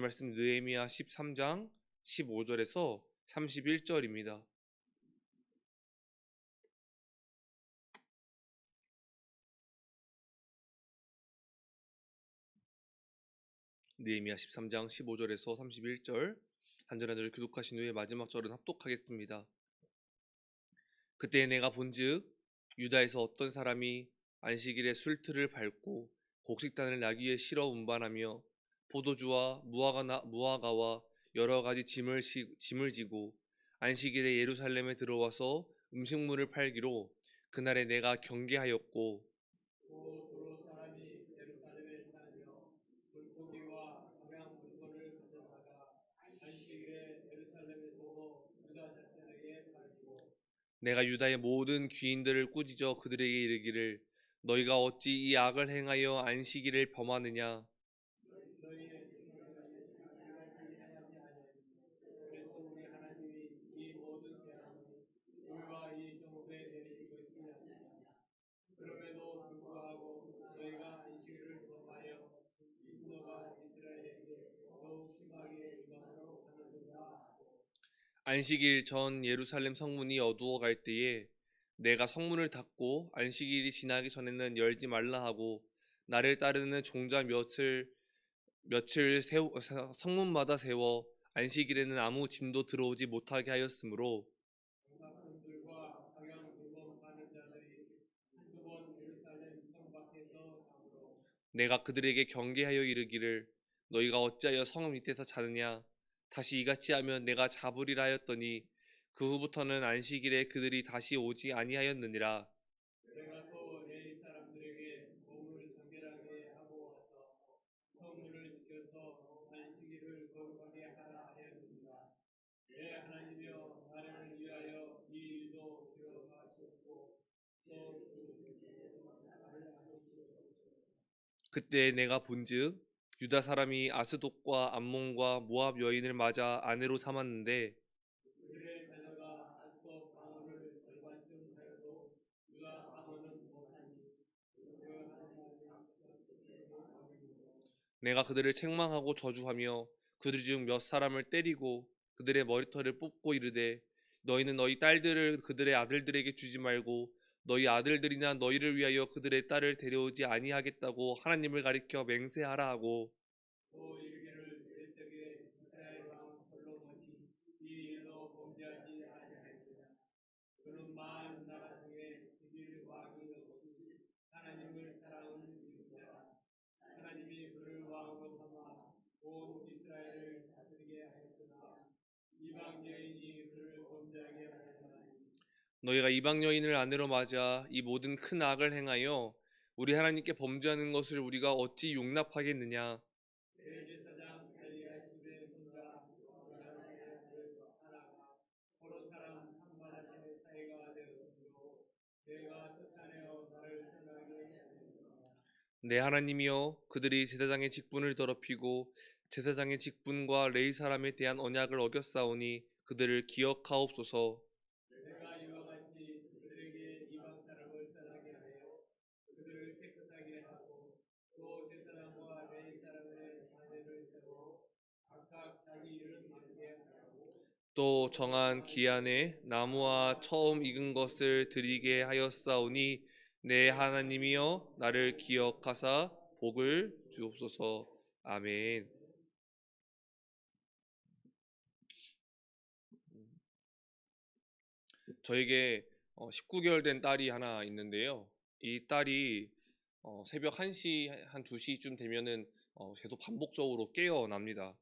말씀 느헤미야 13장 15절에서 31절입니다. 느헤미야 13장 15절에서 31절 한 절 한 절 교독하신 후에 마지막 절은 합독하겠습니다. 그때 내가 본즉 유다에서 어떤 사람이 안식일에 술틀을 밟고 곡식단을 나귀에 실어 운반하며 포도주와 무화과와 여러 가지 짐을 지고 안식일에 예루살렘에 들어와서 음식물을 팔기로 그날에 내가 경계하였고 또 사람이 예루살렘에 사며 물고기와 감양 물건을 가져다가 안식일에 예루살렘에서 유다 자신에게 팔고 내가 유다의 모든 귀인들을 꾸짖어 그들에게 이르기를 너희가 어찌 이 악을 행하여 안식일을 범하느냐. 너희의 하나님이 하지 아니하였느냐. 그래서 우리 하나님이 이 모든 재앙을 우리와 이 정부에 내리신 것이 아니냐. 그럼에도 불구하고 너희가 안식일을 범하여 분노가 이스라엘에게 더욱 심하게 임하도록 하는도다. 안식일 전 예루살렘 성문이 어두워 갈 때에 내가 성문을 닫고 안식일이 지나기 전에는 열지 말라 하고 나를 따르는 종자 며칠 성문마다 세워 안식일에는 아무 짐도 들어오지 못하게 하였으므로 장사꾼들과 방향 불법하는 자들이 한두 번 예루살렘 성 밖에서 자므로 내가 그들에게 경계하여 이르기를 너희가 어찌하여 성 밑에서 자느냐. 다시 이같이 하면 내가 잡으리라 하였더니 그 후부터는 안식일에 그들이 다시 오지 아니하였느니라. 내가 또 내 사람들에게 몸을 정결하게 하고 와서 성문을 지켜서 안식일을 거룩하게 하라 하였느니라. 내 하나님이여 나를 위하여 이 일도 기억하셨고 또 그때 내가 본즉 유다 사람이 아스돗과 암몬과 모압 여인을 맞아 아내로 삼았는데 그들의 자녀가 아스돗 방언을 절반쯤 하여도 유다 방언은 못하니 내가 그들을 책망하고 저주하며 그들 중 몇 사람을 때리고 그들의 머리털을 뽑고 이르되 너희는 너희 딸들을 그들의 아들들에게 주지 말고 너희 아들들이나 너희를 위하여 그들의 딸을 데려오지 아니하겠다고 하나님을 가리켜 맹세하라 하고 또 이르기를 옛적에 이스라엘 왕 솔로몬이 이 일로 범죄하지 아니하였느냐. 그는 많은 나라 중에 이길 왕이 없이 하나님을 사랑하는 자라. 하나님이 그를 왕으로 삼아 온 이스라엘을 다스리게 하였으나 이방 여인이 그를 범죄하게 하였나니 너희가 이방 여인을 아내로 맞아 이 모든 큰 악을 행하여 우리 하나님께 범죄하는 것을 우리가 어찌 용납하겠느냐. 대제사장 엘리야십의 손자 요나단의 아들 하나가 포로 사람 산발락의 사이가 되었으므로 내가 쫓아내어 나를 떠나게 하였노라. 내 하나님이여 그들이 제사장의 직분을 더럽히고 제사장의 직분과 레위 사람에 대한 언약을 어겼사오니 그들을 기억하옵소서. 내가 이와 같이 그들에게 이방 사람을 떠나게 하여 그들을 깨끗하게 하고 또 제사장과 레위 사람의 자녀를 세워 각각 자기 이름 이르게 하고 또 정한 기한에 나무와 처음 익은 것을 드리게 하였사오니 내 하나님이여 나를 기억하사 복을 주옵소서. 아멘. 저에게 19개월 된 딸이 하나 있는데요. 이 딸이 새벽 1시, 한 2시쯤 되면은 계속 반복적으로 깨어납니다.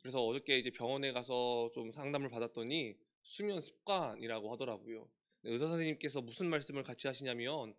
그래서 어저께 이제 병원에 가서 좀 상담을 받았더니 수면 습관이라고 하더라고요. 의사 선생님께서 무슨 말씀을 같이 하시냐면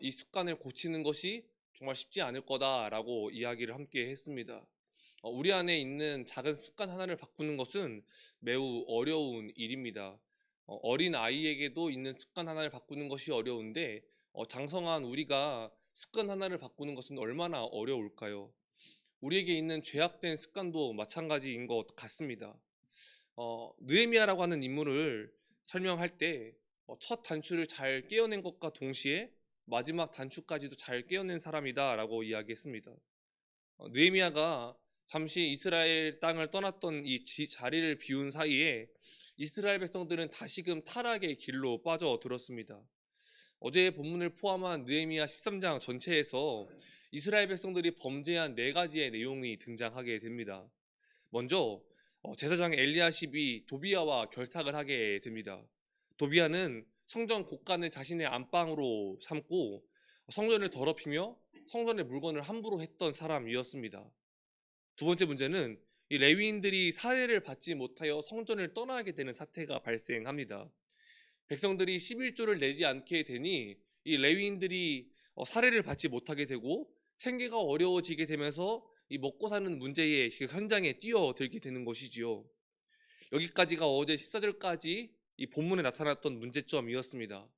이 습관을 고치는 것이 정말 쉽지 않을 거다라고 이야기를 함께 했습니다. 우리 안에 있는 작은 습관 하나를 바꾸는 것은 매우 어려운 일입니다. 어린 아이에게도 있는 습관 하나를 바꾸는 것이 어려운데 장성한 우리가 습관 하나를 바꾸는 것은 얼마나 어려울까요? 우리에게 있는 죄악된 습관도 마찬가지인 것 같습니다. 느헤미야라고 하는 인물을 설명할 때 첫 단추를 잘 깨어낸 것과 동시에 마지막 단추까지도 잘 깨어낸 사람이다라고 이야기했습니다. 느헤미야가 잠시 이스라엘 땅을 떠났던 이 자리를 비운 사이에 이스라엘 백성들은 다시금 타락의 길로 빠져들었습니다. 어제의 본문을 포함한 느헤미야 13장 전체에서 이스라엘 백성들이 범죄한 네 가지의 내용이 등장하게 됩니다. 먼저 제사장 엘리야십이 도비야와 결탁을 하게 됩니다. 도비야는 성전 곳간을 자신의 안방으로 삼고 성전을 더럽히며 성전의 물건을 함부로 했던 사람이었습니다. 두 번째 문제는 이 레위인들이 사례를 받지 못하여 성전을 떠나게 되는 사태가 발생합니다. 백성들이 11조를 내지 않게 되니 이 레위인들이 사례를 받지 못하게 되고 생계가 어려워지게 되면서 이 먹고 사는 문제의 그 현장에 뛰어들게 되는 것이지요. 여기까지가 어제 14절까지 이 본문에 나타났던 문제점이었습니다.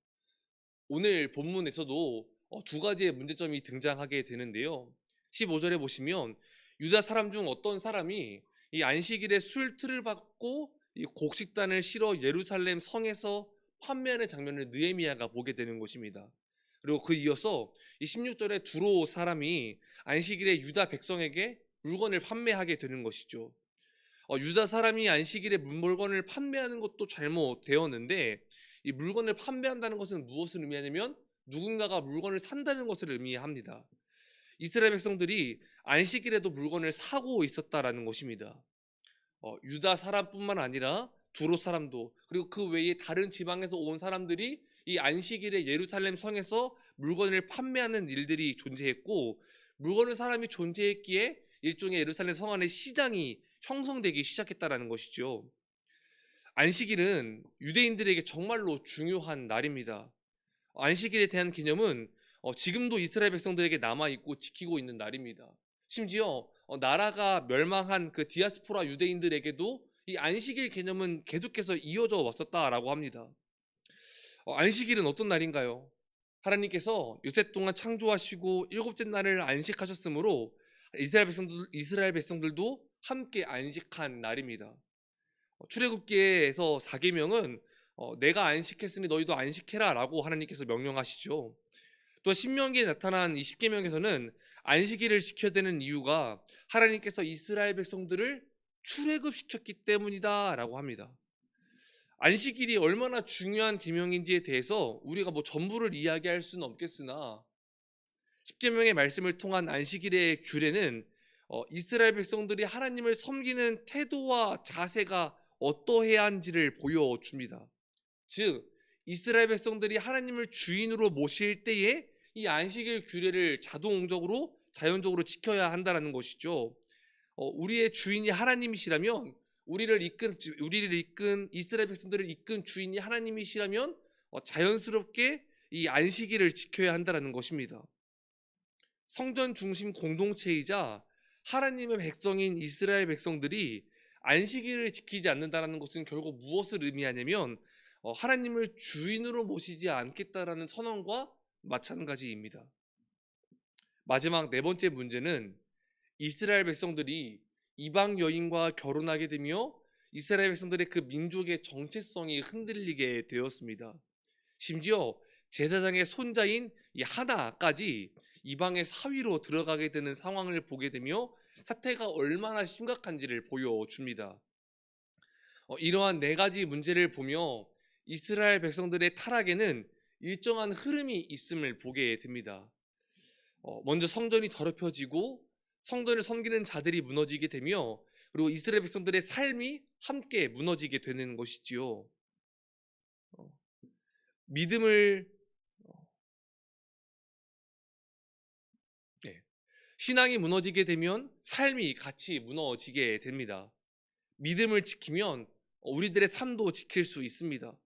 오늘 본문에서도 두 가지의 문제점이 등장하게 되는데요. 15절에 보시면 유다 사람 중 어떤 사람이 이 안식일에 술틀을 받고 이 곡식단을 실어 예루살렘 성에서 판매하는 장면을 느헤미야가 보게 되는 것입니다. 그리고 그 이어서 이 16절에 두로 사람이 안식일에 유다 백성에게 물건을 판매하게 되는 것이죠. 유다 사람이 안식일에 물건을 판매하는 것도 잘못되었는데 이 물건을 판매한다는 것은 무엇을 의미하냐면 누군가가 물건을 산다는 것을 의미합니다. 이스라엘 백성들이 안식일에도 물건을 사고 있었다라는 것입니다. 유다 사람뿐만 아니라 두로 사람도 그리고 그 외에 다른 지방에서 온 사람들이 이 안식일에 예루살렘 성에서 물건을 판매하는 일들이 존재했고 물건을 사람이 존재했기에 일종의 예루살렘 성 안에 시장이 형성되기 시작했다라는 것이죠. 안식일은 유대인들에게 정말로 중요한 날입니다. 안식일에 대한 개념은 지금도 이스라엘 백성들에게 남아있고 지키고 있는 날입니다. 심지어 나라가 멸망한 그 디아스포라 유대인들에게도 이 안식일 개념은 계속해서 이어져 왔었다라고 합니다. 안식일은 어떤 날인가요? 하나님께서 엿새 동안 창조하시고 일곱째 날을 안식하셨으므로 이스라엘 백성들도 함께 안식한 날입니다. 출애굽기에서 4계명은 내가 안식했으니 너희도 안식해라 라고 하나님께서 명령하시죠. 또 신명기에 나타난 이 10계명에서는 안식일을 지켜야 되는 이유가 하나님께서 이스라엘 백성들을 출애굽시켰기 때문이다 라고 합니다. 안식일이 얼마나 중요한 계명인지에 대해서 우리가 전부를 이야기할 수는 없겠으나 10계명의 말씀을 통한 안식일의 규례는 이스라엘 백성들이 하나님을 섬기는 태도와 자세가 어떠해야 한지를 보여줍니다. 즉 이스라엘 백성들이 하나님을 주인으로 모실 때에 이 안식일 규례를 자연적으로 지켜야 한다는 것이죠. 우리의 주인이 하나님이시라면 우리를 이끈 이스라엘 백성들을 이끈 주인이 하나님이시라면 자연스럽게 이 안식일을 지켜야 한다는 것입니다. 성전 중심 공동체이자 하나님의 백성인 이스라엘 백성들이 안식일을 지키지 않는다는 것은 결국 무엇을 의미하냐면 하나님을 주인으로 모시지 않겠다라는 선언과 마찬가지입니다. 마지막 네 번째 문제는 이스라엘 백성들이 이방 여인과 결혼하게 되며 이스라엘 백성들의 그 민족의 정체성이 흔들리게 되었습니다. 심지어 제사장의 손자인 이 하나까지 이방의 사위로 들어가게 되는 상황을 보게 되며 사태가 얼마나 심각한지를 보여줍니다. 이러한 네 가지 문제를 보며 이스라엘 백성들의 타락에는 일정한 흐름이 있음을 보게 됩니다. 먼저 성전이 더럽혀지고 성전을 섬기는 자들이 무너지게 되며 그리고 이스라엘 백성들의 삶이 함께 무너지게 되는 것이지요. 신앙이 무너지게 되면 삶이 같이 무너지게 됩니다. 믿음을 지키면 우리들의 삶도 지킬 수 있습니다.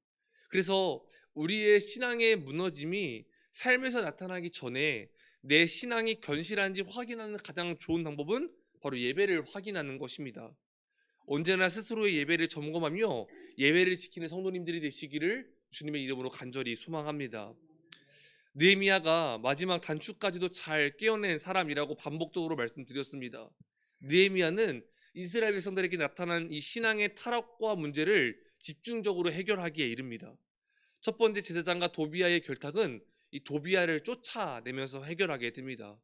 그래서 우리의 신앙의 무너짐이 삶에서 나타나기 전에 내 신앙이 견실한지 확인하는 가장 좋은 방법은 바로 예배를 확인하는 것입니다. 언제나 스스로의 예배를 점검하며 예배를 지키는 성도님들이 되시기를 주님의 이름으로 간절히 소망합니다. 느헤미야가 마지막 단추까지도 잘 깨어낸 사람이라고 반복적으로 말씀드렸습니다. 느헤미야는 이스라엘 백성들에게 나타난 이 신앙의 타락과 문제를 집중적으로 해결하기에 이릅니다. 첫 번째 제사장과 도비야의 결탁은 이 도비야를 쫓아내면서 해결하게 됩니다.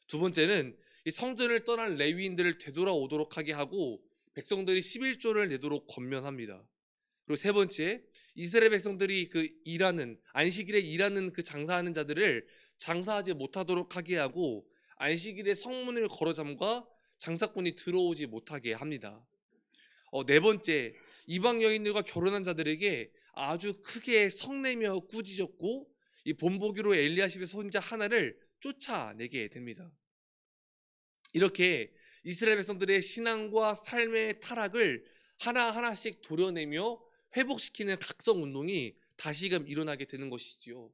두 번째는 이 성전을 떠난 레위인들을 되돌아오도록 하게 하고 백성들이 11조를 내도록 권면합니다. 그리고 세 번째, 이스라엘 백성들이 그 일하는 안식일에 일하는 그 장사하는 자들을 장사하지 못하도록 하게 하고 안식일에 성문을 걸어 잠가 장사꾼이 들어오지 못하게 합니다. 네 번째, 이방 여인들과 결혼한 자들에게 아주 크게 성내며 꾸짖었고 이 본보기로 엘리야십의 손자 하나를 쫓아내게 됩니다. 이렇게 이스라엘 백성들의 신앙과 삶의 타락을 하나하나씩 도려내며 회복시키는 각성 운동이 다시금 일어나게 되는 것이지요.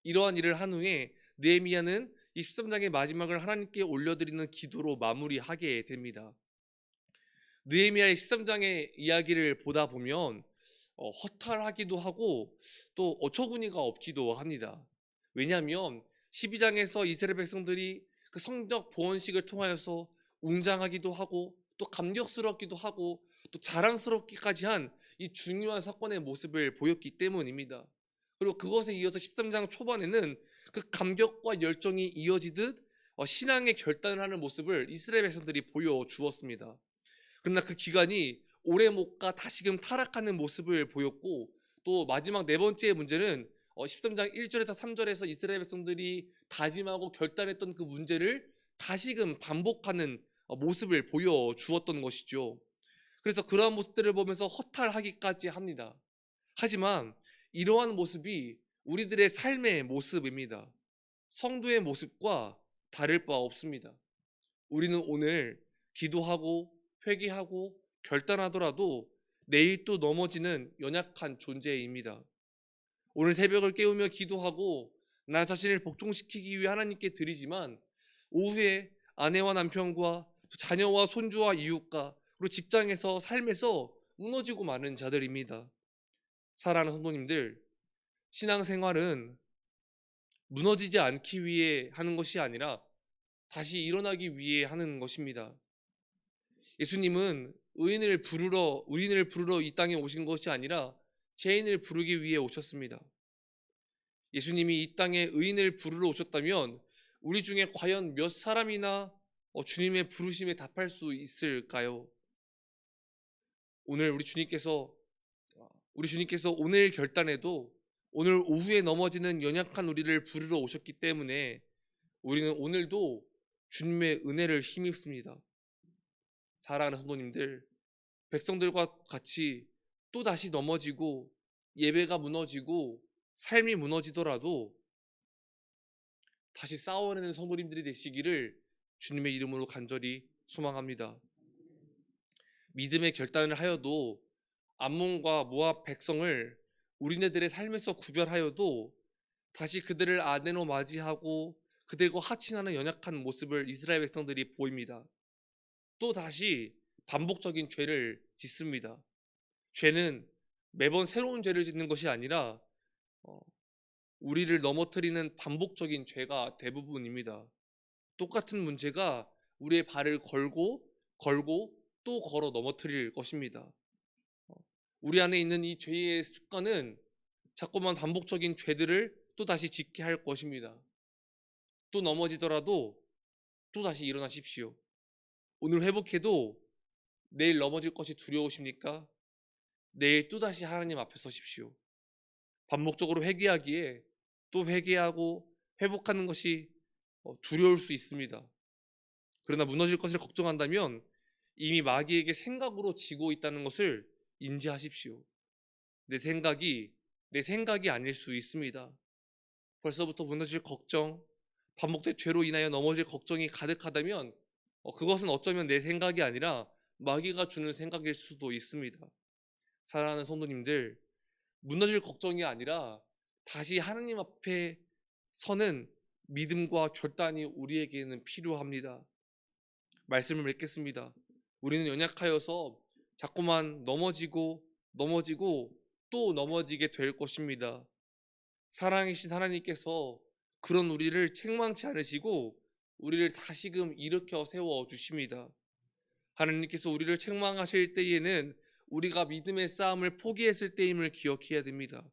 이러한 일을 한 후에 느헤미야는 13장의 마지막을 하나님께 올려드리는 기도로 마무리하게 됩니다. 느헤미야의 13장의 이야기를 보다 보면 허탈하기도 하고 또 어처구니가 없기도 합니다. 왜냐하면 12장에서 이스라엘 백성들이 그 성적 보언식을 통하여서 웅장하기도 하고 또 감격스럽기도 하고 또 자랑스럽기까지 한 이 중요한 사건의 모습을 보였기 때문입니다. 그리고 그것에 이어서 13장 초반에는 그 감격과 열정이 이어지듯 신앙의 결단을 하는 모습을 이스라엘 백성들이 보여주었습니다. 그러나 그 기간이 오래 못 가 다시금 타락하는 모습을 보였고 또 마지막 네 번째 문제는 13장 1절에서 3절에서 이스라엘 백성들이 다짐하고 결단했던 그 문제를 다시금 반복하는 모습을 보여주었던 것이죠. 그래서 그러한 모습들을 보면서 허탈하기까지 합니다. 하지만 이러한 모습이 우리들의 삶의 모습입니다. 성도의 모습과 다를 바 없습니다. 우리는 오늘 기도하고 회개하고 결단하더라도 내일 또 넘어지는 연약한 존재입니다. 오늘 새벽을 깨우며 기도하고 나 자신을 복종시키기 위해 하나님께 드리지만 오후에 아내와 남편과 자녀와 손주와 이웃과 그리고 직장에서 삶에서 무너지고 마는 자들입니다. 사랑하는 성도님들, 신앙생활은 무너지지 않기 위해 하는 것이 아니라 다시 일어나기 위해 하는 것입니다. 예수님은 의인을 부르러 이 땅에 오신 것이 아니라 죄인을 부르기 위해 오셨습니다. 예수님이 이 땅에 의인을 부르러 오셨다면 우리 중에 과연 몇 사람이나 주님의 부르심에 답할 수 있을까요? 오늘 우리 주님께서 오늘 결단에도 오늘 오후에 넘어지는 연약한 우리를 부르러 오셨기 때문에 우리는 오늘도 주님의 은혜를 힘입습니다. 사랑하는 성도님들, 백성들과 같이 또 다시 넘어지고 예배가 무너지고 삶이 무너지더라도 다시 싸워내는 성도님들이 되시기를 주님의 이름으로 간절히 소망합니다. 믿음의 결단을 하여도 암몬과 모압 백성을 우리네들의 삶에서 구별하여도 다시 그들을 아내로 맞이하고 그들과 하친하는 연약한 모습을 이스라엘 백성들이 보입니다. 또 다시 반복적인 죄를 짓습니다. 죄는 매번 새로운 죄를 짓는 것이 아니라 우리를 넘어뜨리는 반복적인 죄가 대부분입니다. 똑같은 문제가 우리의 발을 걸고 또 걸어 넘어뜨릴 것입니다. 우리 안에 있는 이 죄의 습관은 자꾸만 반복적인 죄들을 또 다시 짓게 할 것입니다. 또 넘어지더라도 또 다시 일어나십시오. 오늘 회복해도 내일 넘어질 것이 두려우십니까? 내일 또다시 하나님 앞에 서십시오. 반복적으로 회개하기에 또 회개하고 회복하는 것이 두려울 수 있습니다. 그러나 무너질 것을 걱정한다면 이미 마귀에게 생각으로 지고 있다는 것을 인지하십시오. 내 생각이 아닐 수 있습니다. 벌써부터 무너질 걱정, 반복된 죄로 인하여 넘어질 걱정이 가득하다면 그것은 어쩌면 내 생각이 아니라 마귀가 주는 생각일 수도 있습니다. 사랑하는 성도님들, 무너질 걱정이 아니라 다시 하나님 앞에 서는 믿음과 결단이 우리에게는 필요합니다. 말씀을 맺겠습니다. 우리는 연약하여서 자꾸만 넘어지고 또 넘어지게 될 것입니다. 사랑이신 하나님께서 그런 우리를 책망치 않으시고 우리를 다시금 일으켜 세워 주십니다. 하나님께서 우리를 책망하실 때에는 우리가 믿음의 싸움을 포기했을 때임을 기억해야 됩니다.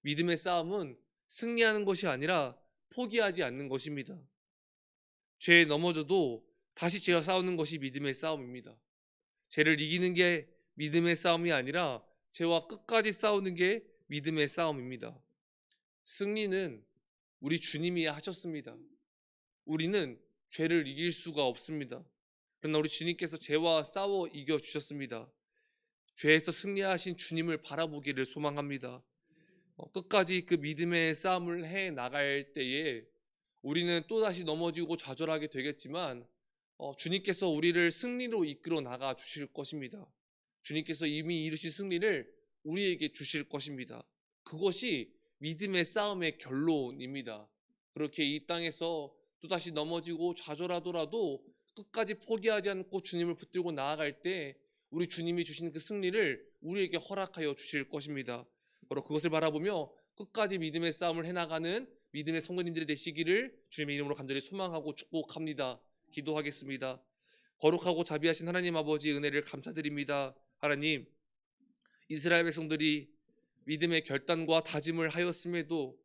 믿음의 싸움은 승리하는 것이 아니라 포기하지 않는 것입니다. 죄에 넘어져도 다시 죄와 싸우는 것이 믿음의 싸움입니다. 죄를 이기는 게 믿음의 싸움이 아니라 죄와 끝까지 싸우는 게 믿음의 싸움입니다. 승리는 우리 주님이 하셨습니다. 우리는 죄를 이길 수가 없습니다. 그러나 우리 주님께서 죄와 싸워 이겨 주셨습니다. 죄에서 승리하신 주님을 바라보기를 소망합니다. 끝까지 그 믿음의 싸움을 해 나갈 때에 우리는 또다시 넘어지고 좌절하게 되겠지만 주님께서 우리를 승리로 이끌어 나가 주실 것입니다. 주님께서 이미 이루신 승리를 우리에게 주실 것입니다. 그것이 믿음의 싸움의 결론입니다. 그렇게 이 땅에서 또다시 넘어지고 좌절하더라도 끝까지 포기하지 않고 주님을 붙들고 나아갈 때 우리 주님이 주신 그 승리를 우리에게 허락하여 주실 것입니다. 바로 그것을 바라보며 끝까지 믿음의 싸움을 해나가는 믿음의 성도님들이 되시기를 주님의 이름으로 간절히 소망하고 축복합니다. 기도하겠습니다. 거룩하고 자비하신 하나님 아버지 은혜를 감사드립니다. 하나님, 이스라엘 백성들이 믿음의 결단과 다짐을 하였음에도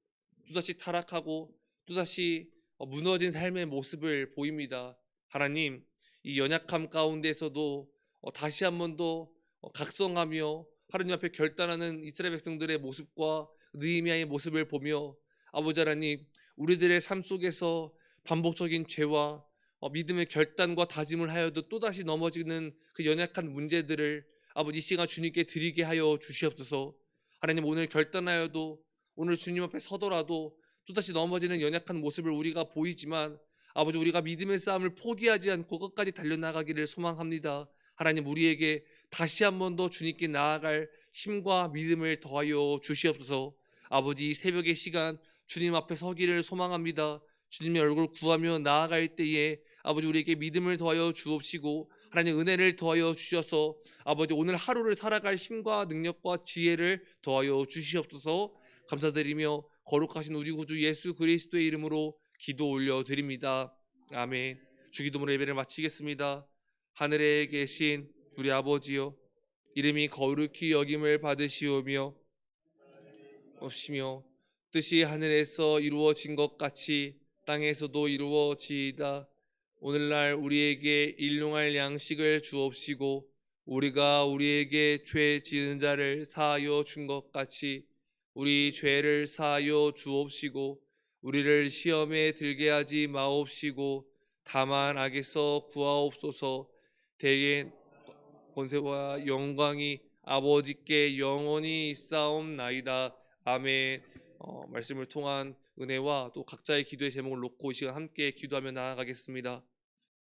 또다시 타락하고 또다시 무너진 삶의 모습을 보입니다. 하나님, 이 연약함 가운데서도 다시 한 번 더 각성하며 하나님 앞에 결단하는 이스라엘 백성들의 모습과 느헤미야의 모습을 보며 아버지 하나님, 우리들의 삶 속에서 반복적인 죄와 믿음의 결단과 다짐을 하여도 또다시 넘어지는 그 연약한 문제들을 아버지 이 시간 주님께 드리게 하여 주시옵소서. 하나님, 오늘 결단하여도 오늘 주님 앞에 서더라도 또다시 넘어지는 연약한 모습을 우리가 보이지만 아버지, 우리가 믿음의 싸움을 포기하지 않고 끝까지 달려나가기를 소망합니다. 하나님, 우리에게 다시 한 번 더 주님께 나아갈 힘과 믿음을 더하여 주시옵소서. 아버지, 이 새벽의 시간 주님 앞에 서기를 소망합니다. 주님의 얼굴 구하며 나아갈 때에 아버지, 우리에게 믿음을 더하여 주옵시고 하나님, 은혜를 더하여 주셔서 아버지, 오늘 하루를 살아갈 힘과 능력과 지혜를 더하여 주시옵소서. 감사드리며 거룩하신 우리 구주 예수 그리스도의 이름으로 기도 올려드립니다. 아멘. 주기도문의 예배를 마치겠습니다. 하늘에 계신 우리 아버지여, 이름이 거룩히 여김을 받으시오며 없으며 뜻이 하늘에서 이루어진 것 같이 땅에서도 이루어지이다. 오늘날 우리에게 일용할 양식을 주옵시고 우리가 우리에게 죄 지은 자를 사하여 준 것 같이 우리 죄를 사하여 주옵시고 우리를 시험에 들게 하지 마옵시고 다만 악에서 구하옵소서. 대개 권세와 영광이 아버지께 영원히 있사옵나이다. 아멘. 말씀을 통한 은혜와 또 각자의 기도의 제목을 놓고 이 시간 함께 기도하며 나아가겠습니다.